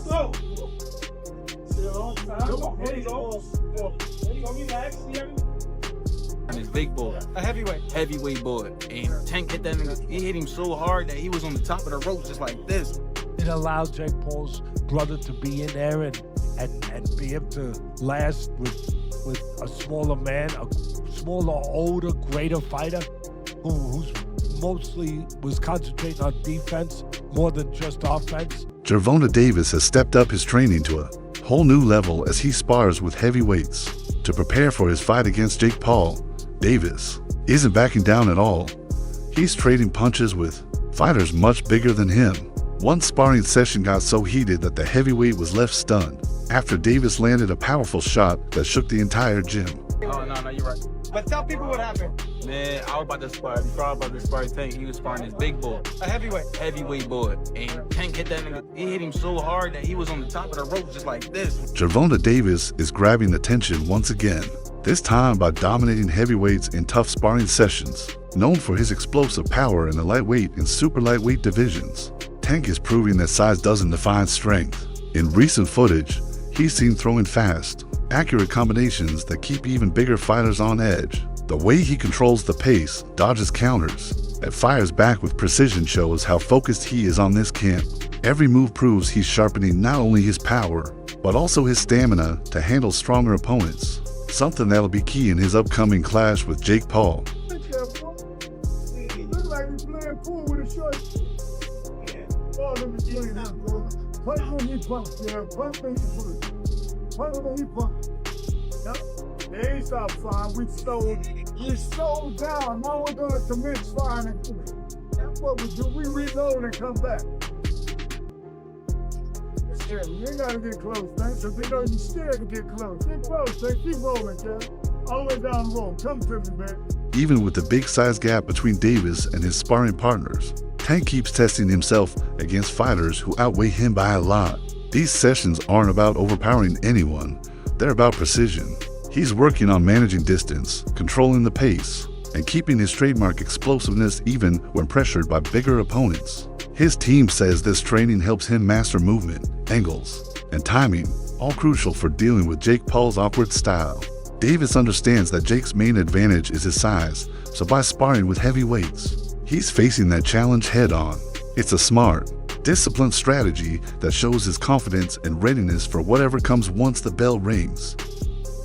So, there you go. Relax. And his big boy. A heavyweight. Heavyweight boy. And Tank hit that nigga. He hit him so hard that he was on the top of the rope just like this. It allowed Jake Paul's brother to be in there and be able to last with a smaller man, a smaller, older, greater fighter who's mostly was concentrating on defense more than just offense. Gervonta Davis has stepped up his training to a whole new level as he spars with heavyweights. To prepare for his fight against Jake Paul, Davis isn't backing down at all. He's trading punches with fighters much bigger than him. One sparring session got so heated that the heavyweight was left stunned after Davis landed a powerful shot that shook the entire gym. Oh, no, you're right. But tell people what happened. Man, I was about to spar. Before I was about to spar Tank, he was sparring his big boy. A heavyweight. Heavyweight boy. And Tank hit that nigga. He hit him so hard that he was on the top of the rope just like this. Gervonta Davis is grabbing attention once again, this time by dominating heavyweights in tough sparring sessions. Known for his explosive power in the lightweight and super lightweight divisions, Tank is proving that size doesn't define strength. In recent footage, he's seen throwing fast, accurate combinations that keep even bigger fighters on edge. The way he controls the pace, dodges counters, and fires back with precision shows how focused he is on this camp. Every move proves he's sharpening not only his power, but also his stamina to handle stronger opponents, something that'll be key in his upcoming clash with Jake Paul. Look like he's playing pool with a short. Oh, let me tell you that, bro. Punch when he punch, yeah. Punch when he punch. Punch when he punch. Yep. They ain't stop flying. We slowed down. Now we're gonna commence flying again. That's what we do. We reload and come back. Yeah, you ain't gotta get close, man. So they know you're scared to get close. Get close, man. Keep rolling, Kev. All the way down the road. Come to me, man. Even with the big size gap between Davis and his sparring partners, Tank keeps testing himself against fighters who outweigh him by a lot. These sessions aren't about overpowering anyone, they're about precision. He's working on managing distance, controlling the pace, and keeping his trademark explosiveness even when pressured by bigger opponents. His team says this training helps him master movement, angles, and timing, all crucial for dealing with Jake Paul's awkward style. Davis understands that Jake's main advantage is his size, so by sparring with heavyweights, he's facing that challenge head-on. It's a smart, disciplined strategy that shows his confidence and readiness for whatever comes once the bell rings.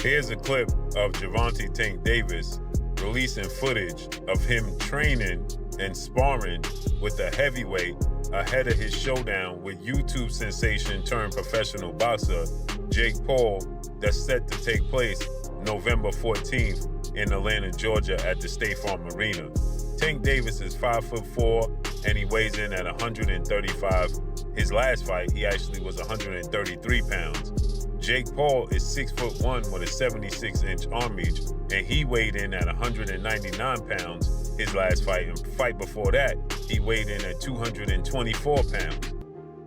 Here's a clip of Gervonta Tank Davis releasing footage of him training and sparring with a heavyweight ahead of his showdown with YouTube sensation turned professional boxer Jake Paul that's set to take place November 14th in Atlanta, Georgia at the State Farm Arena. Tank Davis is 5'4" and he weighs in at 135. His last fight, he actually was 133 pounds. Jake Paul is 6'1" with a 76-inch arm reach, and he weighed in at 199 pounds his last fight. And fight before that, he weighed in at 224 pounds.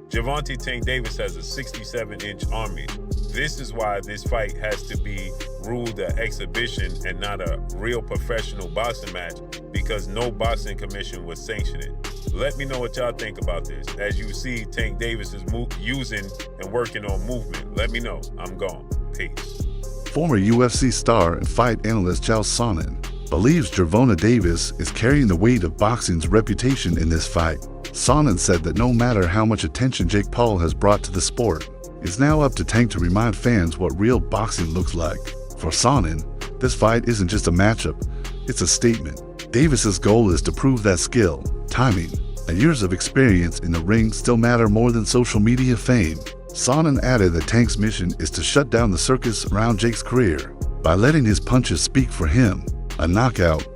Gervonta Tank Davis has a 67-inch arm reach. This is why this fight has to be ruled an exhibition and not a real professional boxing match, because no boxing commission would sanction it. Let me know what y'all think about this. As you see, Tank Davis is using and working on movement. Let me know. I'm gone. Peace. Former UFC star and fight analyst Chael Sonnen believes Gervonta Davis is carrying the weight of boxing's reputation in this fight. Sonnen said that no matter how much attention Jake Paul has brought to the sport, it's now up to Tank to remind fans what real boxing looks like. For Sonnen, this fight isn't just a matchup, it's a statement. Davis's goal is to prove that skill, timing, and years of experience in the ring still matter more than social media fame. Sonnen added that Tank's mission is to shut down the circus around Jake's career by letting his punches speak for him. A knockout,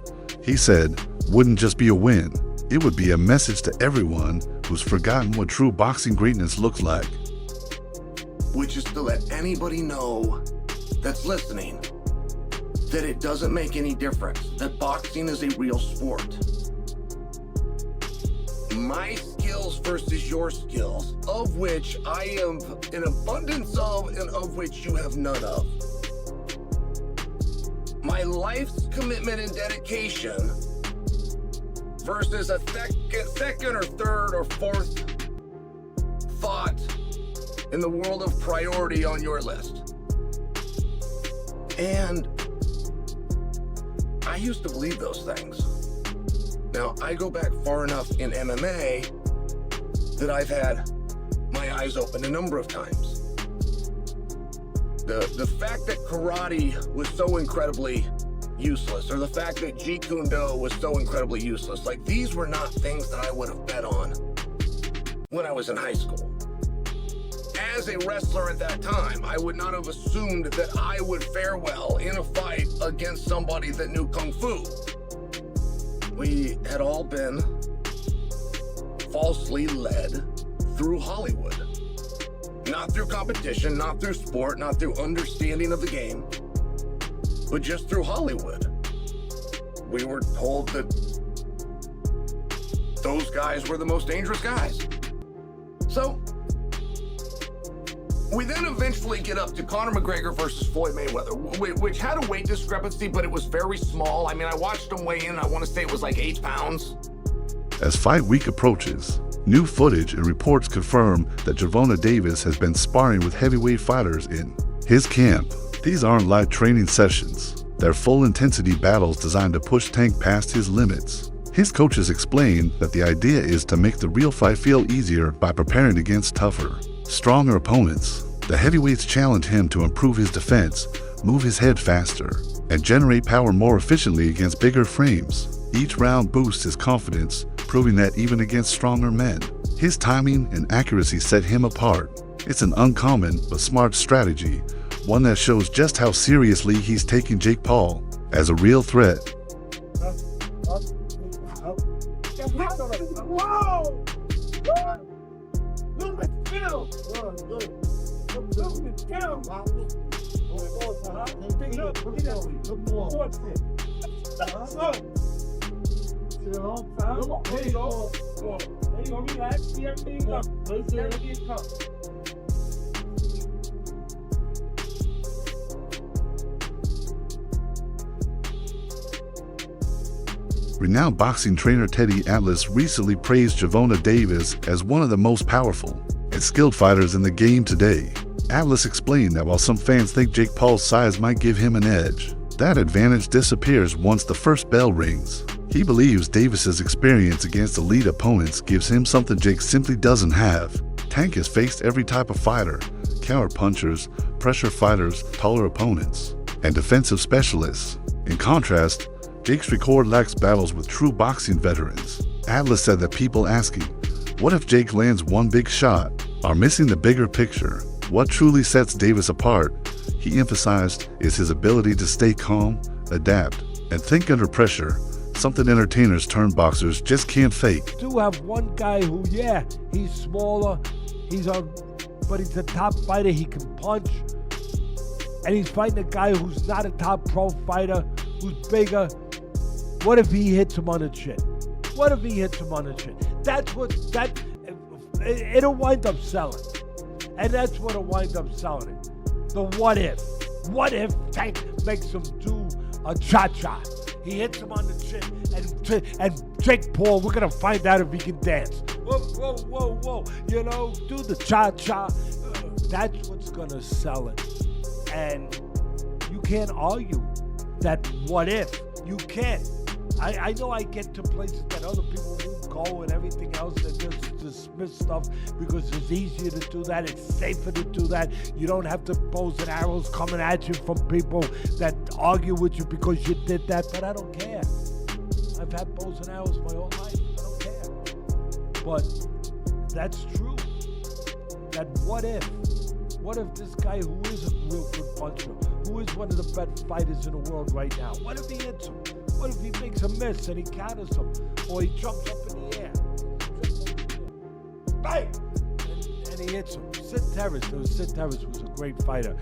he said, wouldn't just be a win, it would be a message to everyone who's forgotten what true boxing greatness looks like. Which is to let anybody know that's listening that it doesn't make any difference, that boxing is a real sport. My skills versus your skills, of which I am an abundance of and of which you have none of. My life's commitment and dedication versus a second or third or fourth thought in the world of priority on your list. And I used to believe those things. Now, I go back far enough in MMA that I've had my eyes open a number of times. The fact that karate was so incredibly useless, or the fact that Jeet Kune Do was so incredibly useless, like these were not things that I would have bet on when I was in high school. As a wrestler at that time, I would not have assumed that I would fare well in a fight against somebody that knew Kung Fu. We had all been falsely led through Hollywood. Not through competition, not through sport, not through understanding of the game, but just through Hollywood. We were told that those guys were the most dangerous guys. So, we then eventually get up to Conor McGregor versus Floyd Mayweather, which had a weight discrepancy, but it was very small. I mean, I watched him weigh in, I want to say it was like 8 pounds. As fight week approaches, new footage and reports confirm that Gervonta Davis has been sparring with heavyweight fighters in his camp. These aren't light training sessions. They're full-intensity battles designed to push Tank past his limits. His coaches explain that the idea is to make the real fight feel easier by preparing against tougher, stronger opponents. The heavyweights challenge him to improve his defense, move his head faster, and generate power more efficiently against bigger frames. Each round boosts his confidence, proving that even against stronger men, his timing and accuracy set him apart. It's an uncommon but smart strategy, one that shows just how seriously he's taking Jake Paul as a real threat. Whoa! Look at the film! Look at the film! There you go. There you go. Relax. See everything up. See everything come. Renowned boxing trainer Teddy Atlas recently praised Gervonta Davis as one of the most powerful and skilled fighters in the game today. Atlas explained that while some fans think Jake Paul's size might give him an edge, that advantage disappears once the first bell rings. He believes Davis's experience against elite opponents gives him something Jake simply doesn't have. Tank has faced every type of fighter: counter punchers, pressure fighters, taller opponents, and defensive specialists. In contrast, Jake's record lacks battles with true boxing veterans. Atlas said that people asking, "What if Jake lands one big shot?" are missing the bigger picture. What truly sets Davis apart, he emphasized, is his ability to stay calm, adapt, and think under pressure, something entertainers turned boxers just can't fake. Do have one guy who, yeah, he's smaller, but he's a top fighter, he can punch, and he's fighting a guy who's not a top pro fighter, who's bigger. What if he hits him on the chin? What if he hits him on the chin? It'll wind up selling. And that's what'll wind up selling it. The what if. What if Tank makes him do a cha-cha? He hits him on the chin, and Jake Paul, we're gonna find out if he can dance. Whoa, whoa, whoa, whoa. You know, do the cha-cha. That's what's gonna sell it. And you can't argue that what if. You can't. I know I get to places that other people won't go and everything else, that just dismiss stuff because it's easier to do that, it's safer to do that. You don't have to bows and arrows coming at you from people that argue with you because you did that, but I don't care. I've had bows and arrows my whole life, I don't care. But that's true. That what if this guy who is a real good puncher, who is one of the best fighters in the world right now, what if he hits him? What if he makes a miss and he counters him? Or he jumps up in the air? Bang! And he hits him. Sid Terrace was a great fighter.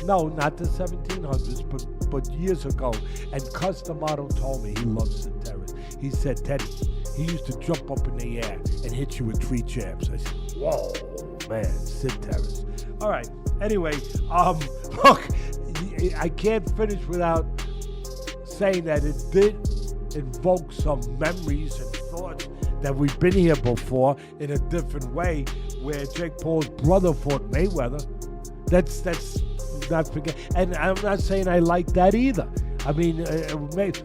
No, not the 1700s, but years ago. And Customato told me he loves Sid Terrace. He said, Teddy, he used to jump up in the air and hit you with 3 jabs. I said, whoa, man, Sid Terrace. All right, anyway, look, I can't finish without saying that it did invoke some memories and thoughts that we've been here before in a different way, where Jake Paul's brother fought Mayweather. That's not forget. And I'm not saying I like that either. I mean,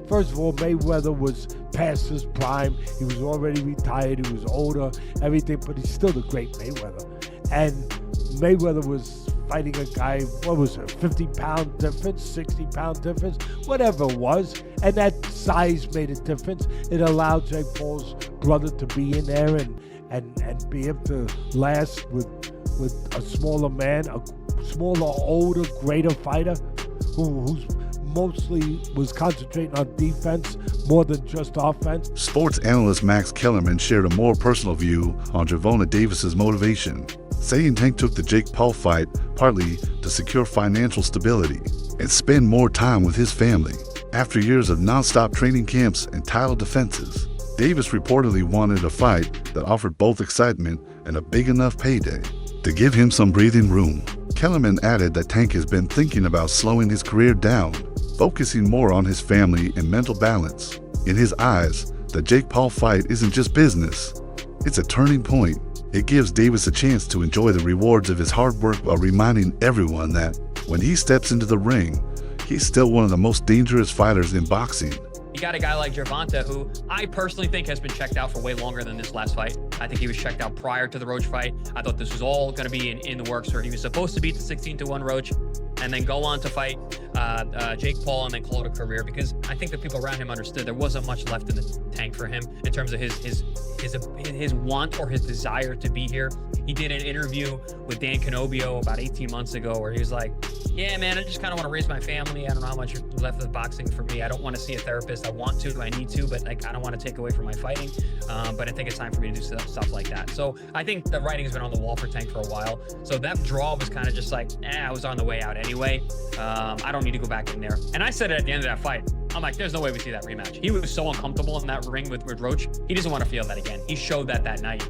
first of all, Mayweather was past his prime. He was already retired. He was older, everything, but he's still the great Mayweather. And Mayweather was fighting a guy, what was it, 50-pound difference, 60-pound difference, whatever it was. And that size made a difference. It allowed Jake Paul's brother to be in there and be able to last with a smaller man, a smaller, older, greater fighter who's mostly was concentrating on defense more than just offense. Sports analyst Max Kellerman shared a more personal view on Gervonta Davis's motivation, saying Tank took the Jake Paul fight partly to secure financial stability and spend more time with his family. After years of non-stop training camps and title defenses, Davis reportedly wanted a fight that offered both excitement and a big enough payday to give him some breathing room. Kellerman added that Tank has been thinking about slowing his career down, focusing more on his family and mental balance. In his eyes, the Jake Paul fight isn't just business, it's a turning point. It gives Davis a chance to enjoy the rewards of his hard work while reminding everyone that when he steps into the ring, he's still one of the most dangerous fighters in boxing. You got a guy like Gervonta, who I personally think has been checked out for way longer than this last fight. I think he was checked out prior to the Roach fight. I thought this was all going to be in the works, where he was supposed to beat the 16-1 Roach and then go on to fight Jake Paul and then call it a career, because I think the people around him understood there wasn't much left in the tank for him in terms of his want or his desire to be here. He did an interview with Dan Canobio about 18 months ago where he was like, yeah, man, I just kind of want to raise my family. I don't know how much left of boxing for me. I don't want to see a therapist. I want to, I need to, but like, I don't want to take away from my fighting. But I think it's time for me to do stuff like that. So I think the writing has been on the wall for Tank for a while. So that draw was kind of just like, I was on the way out anyway. I don't need to go back in there. And I said it at the end of that fight. I'm like, there's no way we see that rematch. He was so uncomfortable in that ring with Roach. He doesn't want to feel that again. He showed that night.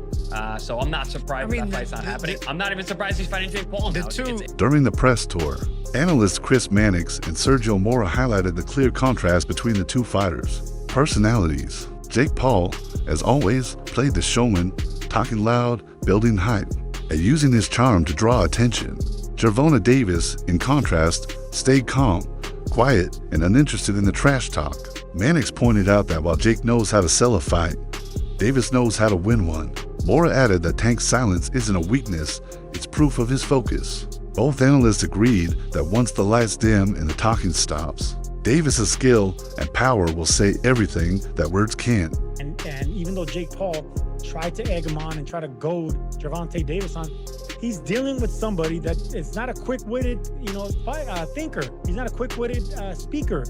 So I'm not surprised that fight's not happening. I'm not even surprised he's fighting Jake Paul now. During the press tour, analysts Chris Mannix and Sergio Mora highlighted the clear contrast between the two fighters' personalities. Jake Paul, as always, played the showman, talking loud, building hype, and using his charm to draw attention. Gervonta Davis, in contrast, stayed calm, quiet, and uninterested in the trash talk. Mannix pointed out that while Jake knows how to sell a fight, Davis knows how to win one. Mora added that Tank's silence isn't a weakness, it's proof of his focus. Both analysts agreed that once the lights dim and the talking stops, Davis's skill and power will say everything that words can't. And even though Jake Paul tried to egg him on and try to goad Gervonta Davis on, he's dealing with somebody that is not a quick-witted, thinker. He's not a quick-witted speaker.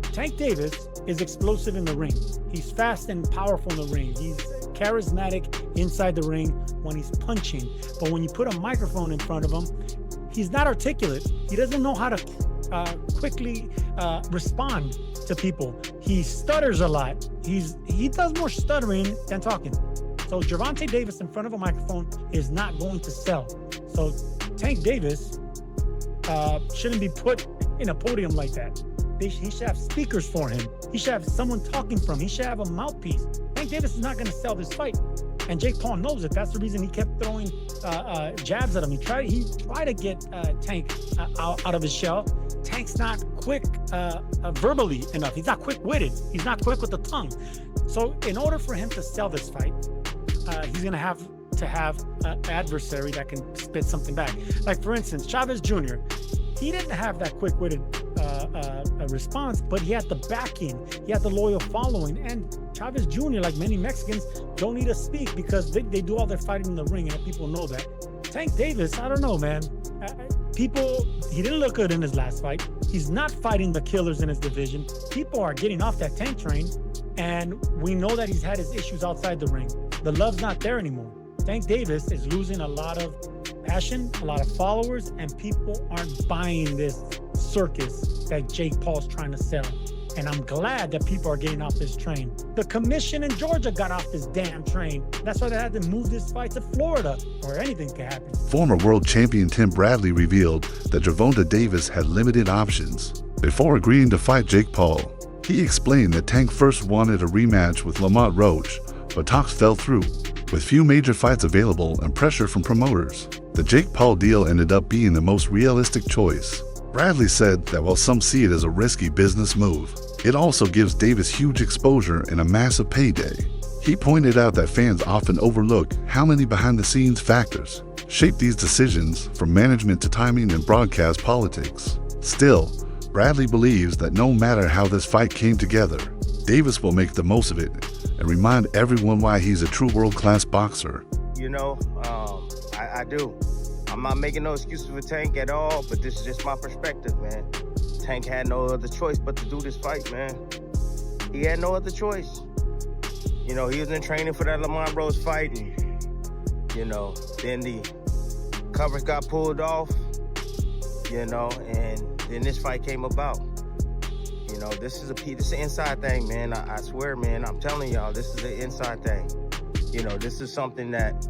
Tank Davis is explosive in the ring. He's fast and powerful in the ring. He's charismatic inside the ring when he's punching. But when you put a microphone in front of him, he's not articulate. He doesn't know how to quickly respond to people. He stutters a lot. He does more stuttering than talking. So Gervonta Davis in front of a microphone is not going to sell. So Tank Davis shouldn't be put in a podium like that. He should have speakers for him. He should have someone talking from him. He should have a mouthpiece. Tank Davis is not going to sell this fight. And Jake Paul knows it. That's the reason he kept throwing jabs at him. He tried to get Tank out of his shell. Tank's not quick verbally enough. He's not quick-witted. He's not quick with the tongue. So in order for him to sell this fight, he's going to have an adversary that can spit something back. Like, for instance, Chavez Jr., he didn't have that quick-witted response, but he had the backing. He had the loyal following. And Chavez Jr., like many Mexicans, don't need to speak because they do all their fighting in the ring, and people know that. Tank Davis, I don't know, man. He didn't look good in his last fight. He's not fighting the killers in his division. People are getting off that Tank train, and we know that he's had his issues outside the ring. The love's not there anymore. Tank Davis is losing a lot of passion, a lot of followers, and people aren't buying this circus that Jake Paul's trying to sell. And I'm glad that people are getting off this train. The commission in Georgia got off this damn train. That's why they had to move this fight to Florida, where anything can happen. Former world champion Tim Bradley revealed that Gervonta Davis had limited options. Before agreeing to fight Jake Paul, he explained that Tank first wanted a rematch with Lamont Roach, but talks fell through. With few major fights available and pressure from promoters, the Jake Paul deal ended up being the most realistic choice. Bradley said that while some see it as a risky business move, it also gives Davis huge exposure and a massive payday. He pointed out that fans often overlook how many behind-the-scenes factors shape these decisions, from management to timing and broadcast politics. Still, Bradley believes that no matter how this fight came together, Davis will make the most of it and remind everyone why he's a true world-class boxer. You know, I do. I'm not making no excuses for Tank at all, but this is just my perspective, man. Tank had no other choice but to do this fight, man. He had no other choice. You know, he was in training for that Lamont Rose fight, and, you know, then the coverage got pulled off, you know, and then this fight came about. You know, this is an inside thing, man. I swear, man, I'm telling y'all, this is an inside thing. You know, this is something that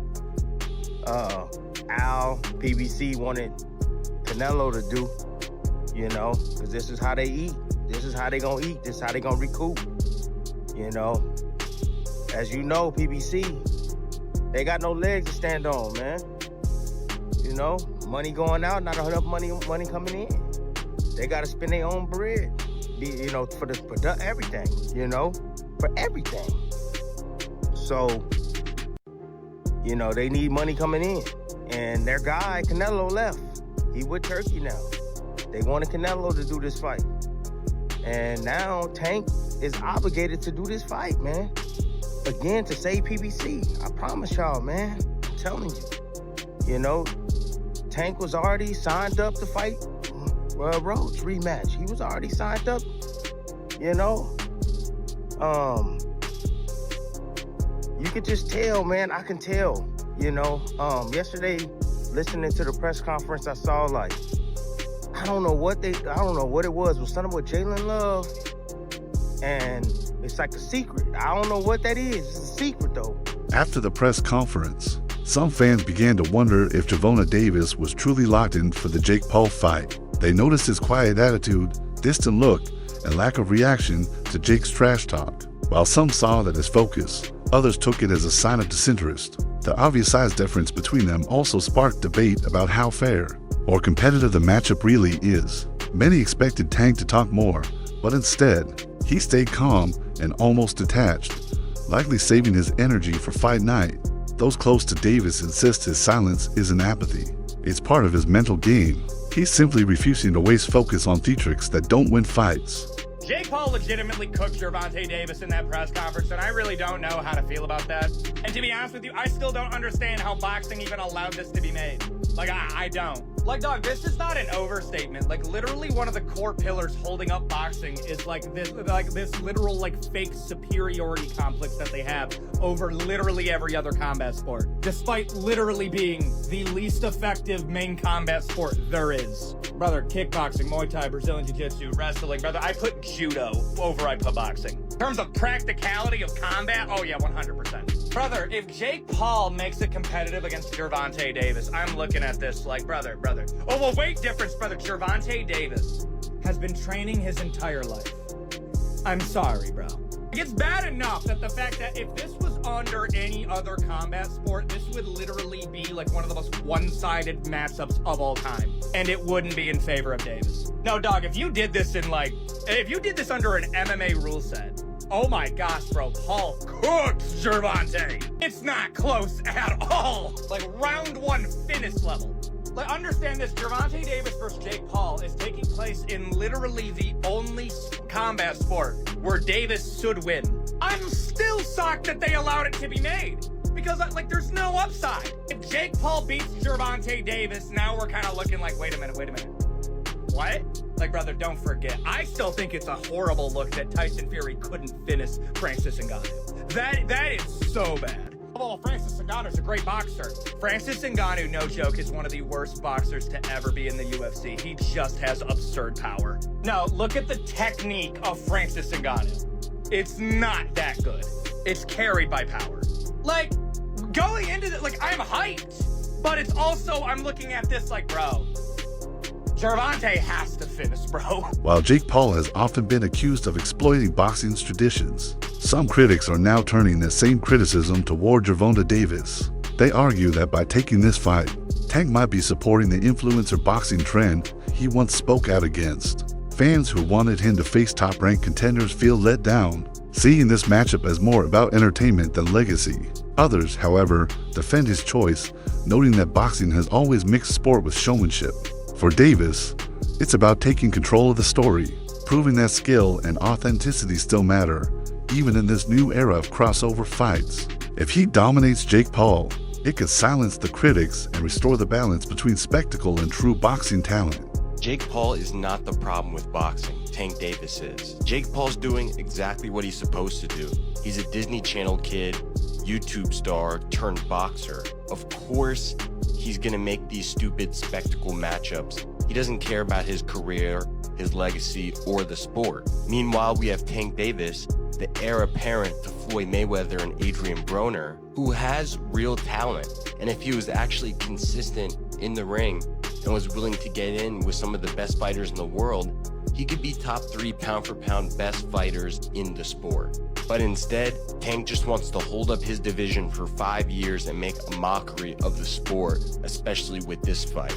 Al, PBC wanted Canelo to do, you know, because this is how they eat. This is how they gonna eat. This is how they gonna recoup, you know. As you know, PBC, they got no legs to stand on, man. You know, money going out, not enough money coming in. They got to spend their own bread, you know, for everything, you know, for everything. So, you know, they need money coming in. And their guy, Canelo, left. He with Turkey now. They wanted Canelo to do this fight. And now Tank is obligated to do this fight, man. Again, to save PBC. I promise y'all, man. I'm telling you. You know, Tank was already signed up to fight Roach rematch. He was already signed up, you know. You could just tell, man. I can tell, you know. Yesterday, listening to the press conference, I saw, like, I don't know what it was. It was something with Jalen Love, and it's like a secret. I don't know what that is. It's a secret, though. After the press conference, some fans began to wonder if Gervonta Davis was truly locked in for the Jake Paul fight. They noticed his quiet attitude, distant look, and lack of reaction to Jake's trash talk. While some saw that as focus, others took it as a sign of disinterest. The obvious size difference between them also sparked debate about how fair or competitive the matchup really is. Many expected Tank to talk more, but instead, he stayed calm and almost detached, likely saving his energy for fight night. Those close to Davis insist his silence isn't apathy. It's part of his mental game. He's simply refusing to waste focus on theatrics that don't win fights. Jake Paul legitimately cooked Gervonta Davis in that press conference, and I really don't know how to feel about that. And to be honest with you, I still don't understand how boxing even allowed this to be made. Like, I don't. Like, dog, this is not an overstatement. Like, literally one of the core pillars holding up boxing is like this literal, like, fake superiority complex that they have over literally every other combat sport, despite literally being the least effective main combat sport there is. Brother, kickboxing, Muay Thai, Brazilian Jiu-Jitsu, wrestling, brother, I put judo over I put boxing. In terms of practicality of combat, oh yeah, 100%. Brother, if Jake Paul makes it competitive against Gervonta Davis, I'm looking at this like, brother. Oh, well, weight difference, brother. Gervonta Davis has been training his entire life. I'm sorry, bro. It's bad enough that the fact that if this was under any other combat sport, this would literally be like one of the most one-sided matchups of all time. And it wouldn't be in favor of Davis. No, dog, if you did this under an MMA rule set, oh my gosh, bro, Paul cooks Gervonta. It's not close at all. Like, round one finish level. Like, understand this, Gervonta Davis versus Jake Paul is taking place in literally the only combat sport where Davis should win. I'm still shocked that they allowed it to be made. Because, like, there's no upside. If Jake Paul beats Gervonta Davis, now we're kind of looking like, wait a minute. What? Like, brother, don't forget. I still think it's a horrible look that Tyson Fury couldn't finish Francis Ngannou. That is so bad. Well, Francis Ngannou's a great boxer. Francis Ngannou, no joke, is one of the worst boxers to ever be in the UFC. He just has absurd power. No, look at the technique of Francis Ngannou. It's not that good. It's carried by power. Like, going into it, like, I'm hyped, but it's also, I'm looking at this like, bro, Gervonta has to finish, bro. While Jake Paul has often been accused of exploiting boxing's traditions, Some critics are now turning that same criticism toward Gervonta Davis. They argue that by taking this fight, Tank might be supporting the influencer boxing trend he once spoke out against. Fans who wanted him to face top-ranked contenders feel let down, seeing this matchup as more about entertainment than legacy. Others, however, defend his choice, noting that boxing has always mixed sport with showmanship. For Davis, it's about taking control of the story, proving that skill and authenticity still matter, even in this new era of crossover fights. If he dominates Jake Paul, it could silence the critics and restore the balance between spectacle and true boxing talent. Jake Paul is not the problem with boxing, Tank Davis is. Jake Paul's doing exactly what he's supposed to do. He's a Disney Channel kid, YouTube star turned boxer. Of course, he's gonna make these stupid spectacle matchups. He doesn't care about his career, his legacy, or the sport. Meanwhile, we have Tank Davis, the heir apparent to Floyd Mayweather and Adrian Broner, who has real talent. And if he was actually consistent in the ring and was willing to get in with some of the best fighters in the world, he could be top 3 pound for pound best fighters in the sport. But instead, Tank just wants to hold up his division for 5 years and make a mockery of the sport, especially with this fight.